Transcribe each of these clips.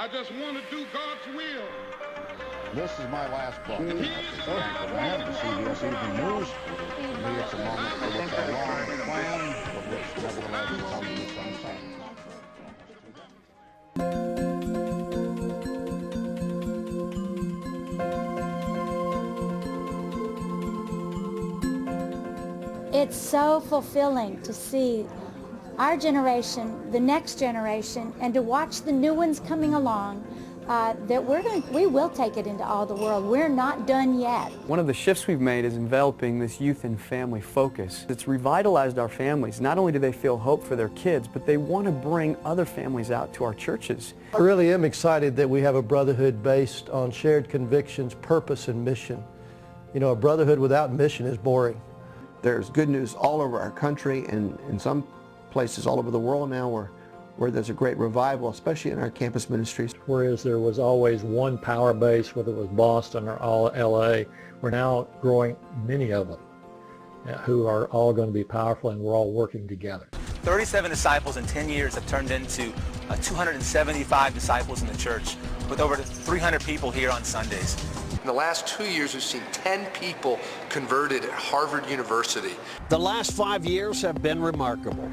I just want to do God's will. This is my last book. That's the Anchor Man, the CBS Evening News. To me, it's a moment for which I long planned, but which nevertheless comes with some sadness. It's so fulfilling to see our generation, the next generation, and to watch the new ones coming along, that we will take it into all the world. We're not done yet. One of the shifts we've made is enveloping this youth and family focus. It's revitalized our families. Not only do they feel hope for their kids, but they want to bring other families out to our churches. I really am excited that we have a brotherhood based on shared convictions, purpose, and mission. You know, a brotherhood without mission is boring. There's good news all over our country and in some places all over the world now where there's a great revival, especially in our campus ministries. Whereas there was always one power base, whether it was Boston or all LA, we're now growing many of them who are all going to be powerful, and we're all working together. 37 disciples in 10 years have turned into 275 disciples in the church, with over 300 people here on Sundays. In the last 2 years, we've seen 10 people converted at Harvard University. The last 5 years have been remarkable.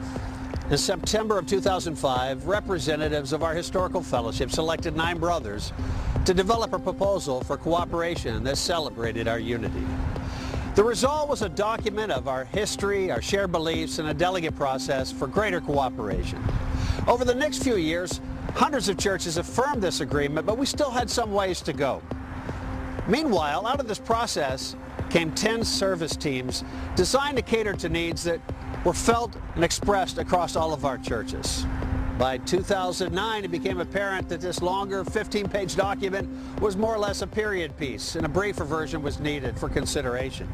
In September of 2005, representatives of our historical fellowship selected 9 brothers to develop a proposal for cooperation that celebrated our unity. The result was a document of our history, our shared beliefs, and a delegate process for greater cooperation. Over the next few years, hundreds of churches affirmed this agreement, but we still had some ways to go. Meanwhile, out of this process came 10 service teams designed to cater to needs that were felt and expressed across all of our churches. By 2009, it became apparent that this longer 15-page document was more or less a period piece, and a briefer version was needed for consideration.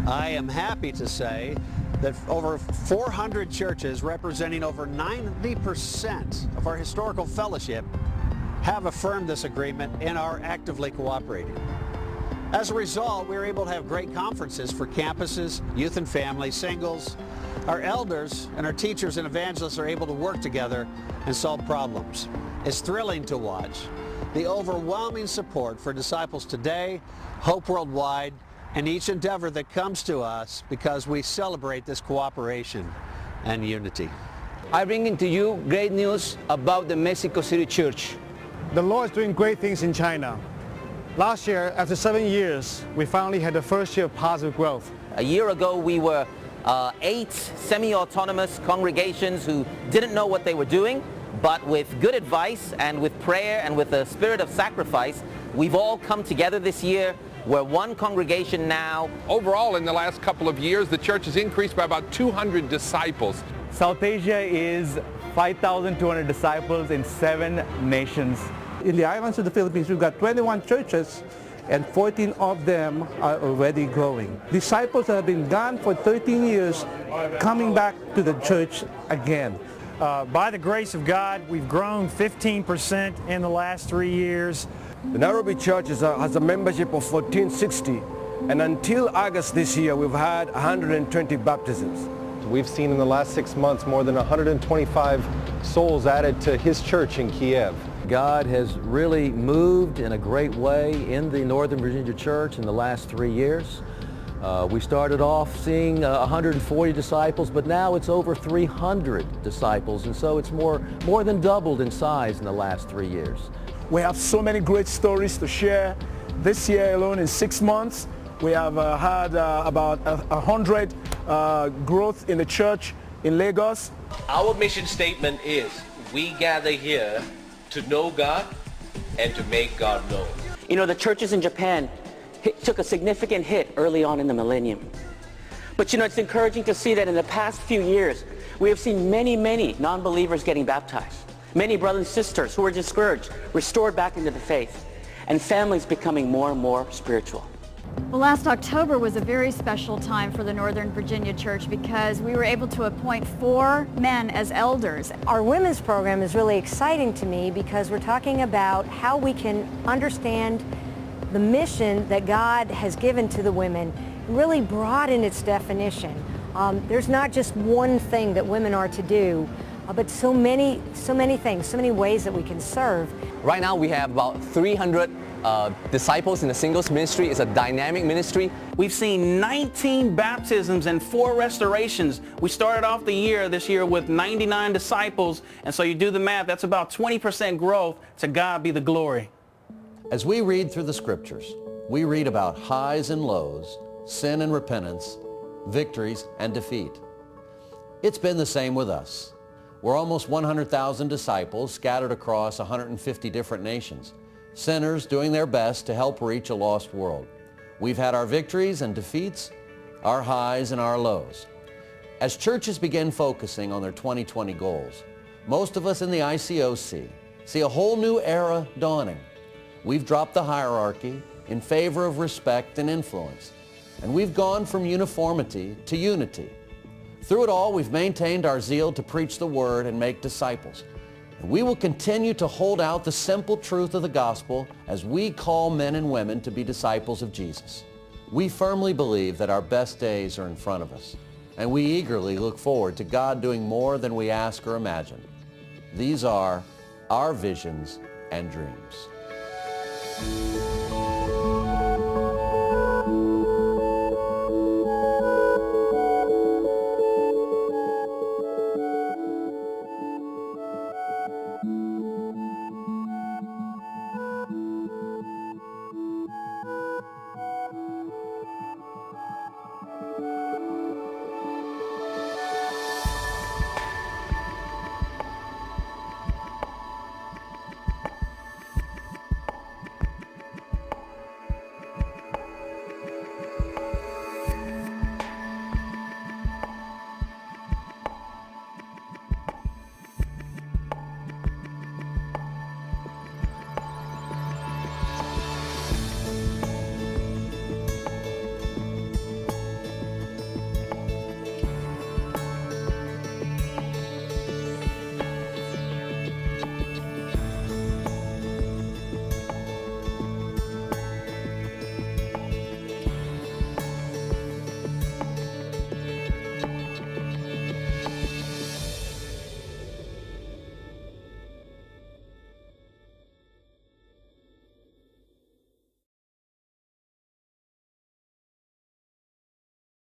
I am happy to say that over 400 churches representing over 90% of our historical fellowship have affirmed this agreement and are actively cooperating. As a result, we were able to have great conferences for campuses, youth and families, singles. Our elders and our teachers and evangelists are able to work together and solve problems. It's thrilling to watch the overwhelming support for disciples today, Hope Worldwide, and each endeavor that comes to us because we celebrate this cooperation and unity. I bring into you great news about the Mexico City Church. The Lord is doing great things in China. Last year, after 7 years, we finally had the first year of positive growth. A year ago, we were 8 semi-autonomous congregations who didn't know what they were doing, but with good advice and with prayer and with a spirit of sacrifice, we've all come together this year. We're one congregation now. Overall, in the last couple of years, the church has increased by about 200 disciples. South Asia is 5,200 disciples in 7 nations. In the islands of the Philippines, we've got 21 churches, and 14 of them are already growing. Disciples that have been gone for 13 years coming back to the church again. By the grace of God, we've grown 15% in the last 3 years. The Nairobi Church has a membership of 1460, and until August this year, we've had 120 baptisms. We've seen in the last 6 months more than 125 souls added to his church in Kiev. God has really moved in a great way in the Northern Virginia Church in the last 3 years. We started off seeing 140 disciples, but now it's over 300 disciples, and so it's more than doubled in size in the last 3 years. We have so many great stories to share. This year alone, in 6 months, we have had about 100 growth in the church in Lagos. Our mission statement is, we gather here to know God and to make God known. You know, the churches in Japan took a significant hit early on in the millennium. But you know, it's encouraging to see that in the past few years, we have seen many non-believers getting baptized. Many brothers and sisters who were discouraged, restored back into the faith, and families becoming more and more spiritual. Well, last October was a very special time for the Northern Virginia Church because we were able to appoint 4 men as elders. Our women's program is really exciting to me because we're talking about how we can understand the mission that God has given to the women, really broaden its definition. There's not just one thing that women are to do. but so many things, so many ways that we can serve. Right now we have about 300 disciples in the singles ministry. It's a dynamic ministry. We've seen 19 baptisms and 4 restorations. We started off the year this year with 99 disciples, and so you do the math, that's about 20% growth. To God be the glory. As we read through the scriptures, we read about highs and lows, sin and repentance, victories and defeat. It's been the same with us. We're almost 100,000 disciples scattered across 150 different nations, sinners doing their best to help reach a lost world. We've had our victories and defeats, our highs and our lows. As churches begin focusing on their 2020 goals, most of us in the ICOC see a whole new era dawning. We've dropped the hierarchy in favor of respect and influence, and we've gone from uniformity to unity. Through it all, we've maintained our zeal to preach the word and make disciples. And we will continue to hold out the simple truth of the gospel as we call men and women to be disciples of Jesus. We firmly believe that our best days are in front of us, and we eagerly look forward to God doing more than we ask or imagine. These are our visions and dreams.